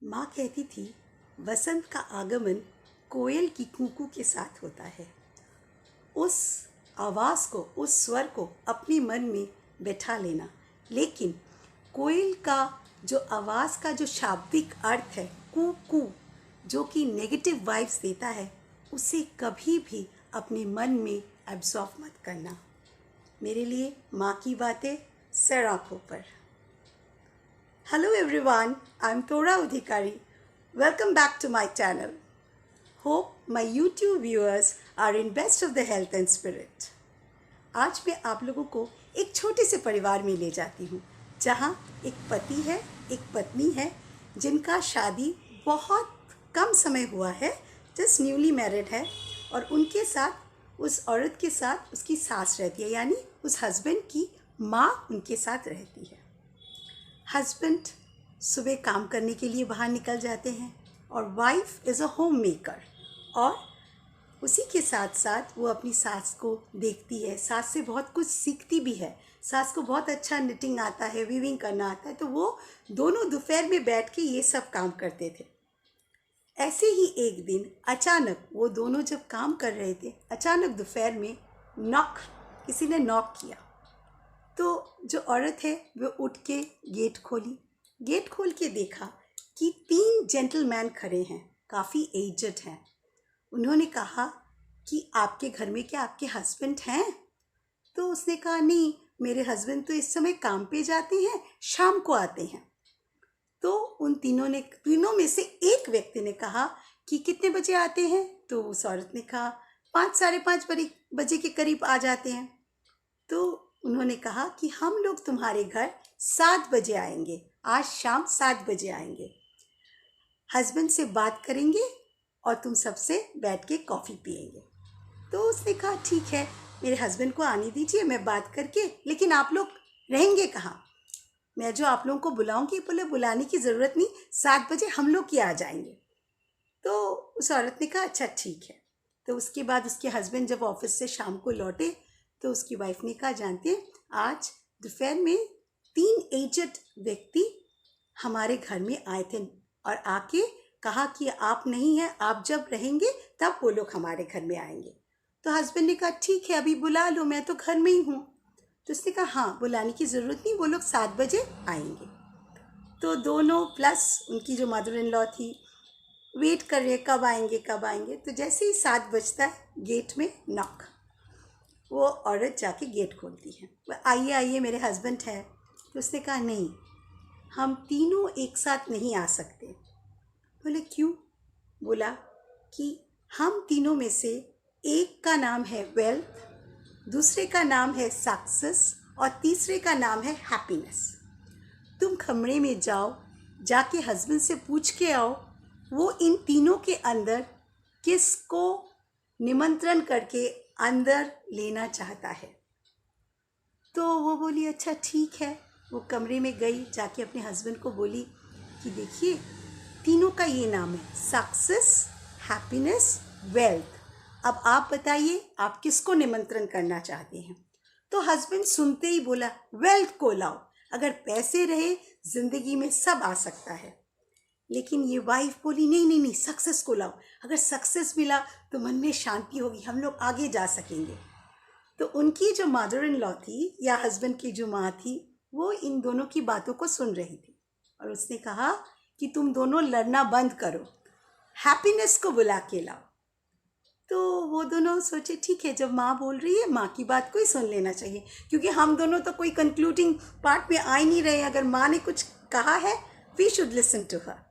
माँ कहती थी, वसंत का आगमन कोयल की कूकू के साथ होता है। उस आवाज़ को, उस स्वर को अपने मन में बैठा लेना। लेकिन कोयल का जो आवाज़ का जो शाब्दिक अर्थ है, कू कू, जो कि नेगेटिव वाइब्स देता है, उसे कभी भी अपने मन में एब्जॉर्व मत करना। मेरे लिए माँ की बातें सर आँखों पर। Hello everyone, I'm Tora Udhikari. Welcome back to my channel. Hope my YouTube viewers are in best of the health and spirit. आज मैं आप लोगों को एक छोटे से परिवार में ले जाती हूँ, जहाँ एक पति है, एक पत्नी है, जिनका शादी बहुत कम समय हुआ है, जस्ट न्यूली मैरिड है, और उनके साथ, उस औरत के साथ उसकी सास रहती है, यानी उस हस्बैंड की माँ उनके साथ रहती है। हस्बैंड सुबह काम करने के लिए बाहर निकल जाते हैं और wife is a home maker, और उसी के साथ साथ वो अपनी सास को देखती है, सास से बहुत कुछ सीखती भी है। सास को बहुत अच्छा निटिंग आता है, वीविंग करना आता है, तो वो दोनों दोपहर में बैठ के ये सब काम करते थे। ऐसे ही एक दिन अचानक वो दोनों जब काम कर रहे थे, अचानक दोपहर में किसी ने नॉक किया। तो जो औरत है वो उठ के गेट खोली। गेट खोल के देखा कि 3 जेंटलमैन खड़े हैं, काफ़ी एजड हैं। उन्होंने कहा कि आपके घर में क्या आपके हस्बैंड हैं? तो उसने कहा, नहीं, मेरे हस्बैंड तो इस समय काम पे जाते हैं, शाम को आते हैं। तो उन तीनों में से एक व्यक्ति ने कहा कि कितने बजे आते हैं? तो उस औरत ने कहा 5 साढ़े 5 बजे के करीब आ जाते हैं। तो उन्होंने कहा कि हम लोग तुम्हारे घर 7 बजे आएंगे, आज शाम 7 बजे आएंगे, हस्बैंड से बात करेंगे और तुम सबसे बैठ के कॉफ़ी पिएंगे। तो उसने कहा, ठीक है, मेरे हस्बैंड को आने दीजिए, मैं बात करके, लेकिन आप लोग रहेंगे कहाँ? मैं जो आप लोगों को बुलाऊंगी, बोले बुलाने की ज़रूरत नहीं, 7 बजे हम लोग ही आ जाएंगे। तो उस औरत ने कहा, अच्छा ठीक है। तो उसके बाद उसके हस्बैंड जब ऑफिस से शाम को लौटे तो उसकी वाइफ ने कहा, जानते हैं, आज दोपहर में 3 एजड व्यक्ति हमारे घर में आए थे और आके कहा कि आप नहीं हैं, आप जब रहेंगे तब वो लोग हमारे घर में आएंगे। तो हस्बैंड ने कहा, ठीक है, अभी बुला लो, मैं तो घर में ही हूँ। तो उसने कहा, हाँ, बुलाने की ज़रूरत नहीं, वो लोग 7 बजे आएंगे। तो दोनों प्लस उनकी जो मदर इन लॉ थी वेट कर रहे, कब आएंगे कब आएंगे। तो जैसे ही 7 बजता है, गेट में नॉक। वो औरत जाके गेट खोलती है, आइए आइए, मेरे हस्बैंड है। तो उसने कहा, नहीं, हम तीनों एक साथ नहीं आ सकते। बोले, क्यों? बोला कि हम तीनों में से एक का नाम है वेल्थ, दूसरे का नाम है सक्सेस और तीसरे का नाम है हैप्पीनेस। तुम कमरे में जाओ, जाके हस्बैंड से पूछ के आओ वो इन तीनों के अंदर किसको निमंत्रण करके अंदर लेना चाहता है। तो वो बोली, अच्छा ठीक है। वो कमरे में गई, जाके अपने हस्बैंड को बोली कि देखिए, तीनों का ये नाम है, सक्सेस, हैप्पीनेस, वेल्थ। अब आप बताइए, आप किसको निमंत्रण करना चाहते हैं? तो हस्बैंड सुनते ही बोला, वेल्थ को लाओ, अगर पैसे रहे जिंदगी में सब आ सकता है। लेकिन ये वाइफ बोली, नहीं नहीं नहीं, सक्सेस को लाओ, अगर सक्सेस मिला तो मन में शांति होगी, हम लोग आगे जा सकेंगे। तो उनकी जो मदर इन लॉ थी, या हस्बैंड की जो माँ थी, वो इन दोनों की बातों को सुन रही थी और उसने कहा कि तुम दोनों लड़ना बंद करो, हैप्पीनेस को बुला के लाओ। तो वो दोनों सोचे, ठीक है, जब माँ बोल रही है, माँ की बात को ही सुन लेना चाहिए, क्योंकि हम दोनों तो कोई कंक्लूडिंग पार्ट में आ ही नहीं रहे। अगर माँ ने कुछ कहा है, we should listen to her.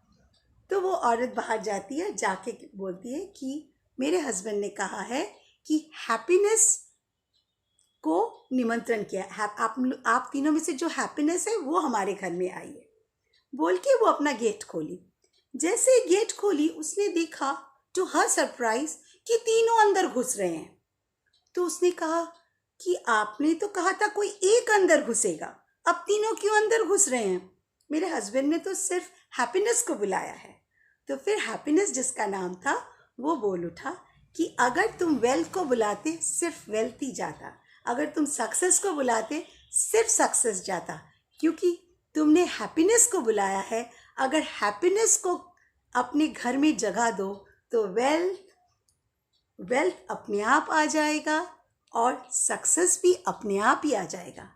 तो वो औरत बाहर जाती है, जाके बोलती है कि मेरे हस्बैंड ने कहा है कि हैप्पीनेस को निमंत्रण किया है, आप तीनों में से जो हैप्पीनेस है वो हमारे घर में आई है। बोल के वो अपना गेट खोली। जैसे गेट खोली, उसने देखा, टू हर सरप्राइज, कि तीनों अंदर घुस रहे हैं। तो उसने कहा कि आपने तो कहा था कोई एक अंदर घुसेगा, अब तीनों क्यों अंदर घुस रहे हैं? मेरे हस्बैंड ने तो सिर्फ हैप्पीनेस को बुलाया है। तो फिर हैप्पीनेस, जिसका नाम था, वो बोल उठा कि अगर तुम वेल्थ को बुलाते, सिर्फ वेल्थ ही जाता, अगर तुम सक्सेस को बुलाते, सिर्फ सक्सेस जाता, क्योंकि तुमने हैप्पीनेस को बुलाया है, अगर हैप्पीनेस को अपने घर में जगह दो तो वेल्थ अपने आप आ जाएगा और सक्सेस भी अपने आप ही आ जाएगा।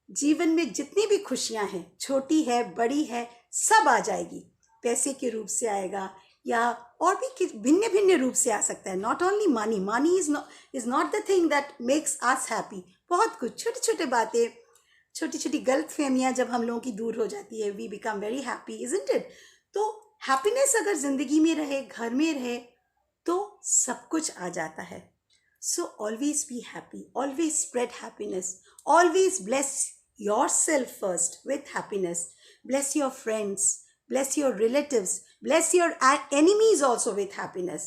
जीवन में जितनी भी खुशियां हैं, छोटी है बड़ी है, सब आ जाएगी। पैसे के रूप से आएगा या और भी भिन्न भिन्न रूप से आ सकता है। Not only money is not the thing that makes us happy. बहुत कुछ छोटी छोटी बातें, छोटी छोटी गलत फहमियाँ जब हम लोगों की दूर हो जाती है, we become very happy, isn't it? तो हैप्पीनेस अगर जिंदगी में रहे, घर में रहे, तो सब कुछ आ जाता है। So always be happy, always spread happiness, always bless yourself first with happiness. Bless your friends, bless your relatives, bless your enemies also with happiness.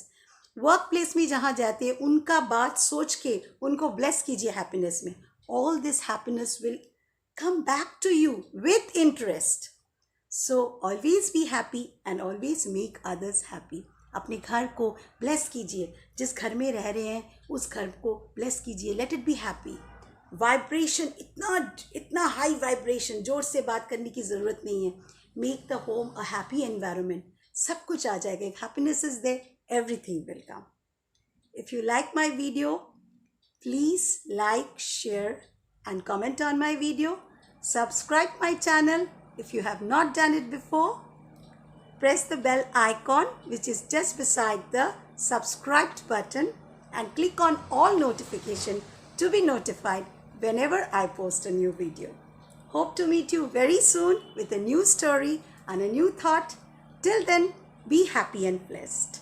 Work place में जहाँ जाते हैं उनका बात सोच के उनको ब्लेस कीजिए हैप्पीनेस में। All this happiness will come back to you with interest. So always be happy and always make others happy. अपने घर को ब्लेस कीजिए, जिस घर में रह रहे हैं उस घर को ब्लेस कीजिए। Let it be happy. Vibration इतना हाई वाइब्रेशन, जोर से बात करने की ज़रूरत नहीं है। Make the home a happy environment, सब कुछ आ जाएगा। Happiness is there, everything will come. If you like my video, please like, share and comment on my video. Subscribe my channel if you have not done it before. Press the bell icon which is just beside the subscribed button and click on all notification to be notified whenever I post a new video. Hope to meet you very soon with a new story and a new thought. Till then, be happy and blessed.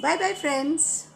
Bye bye friends.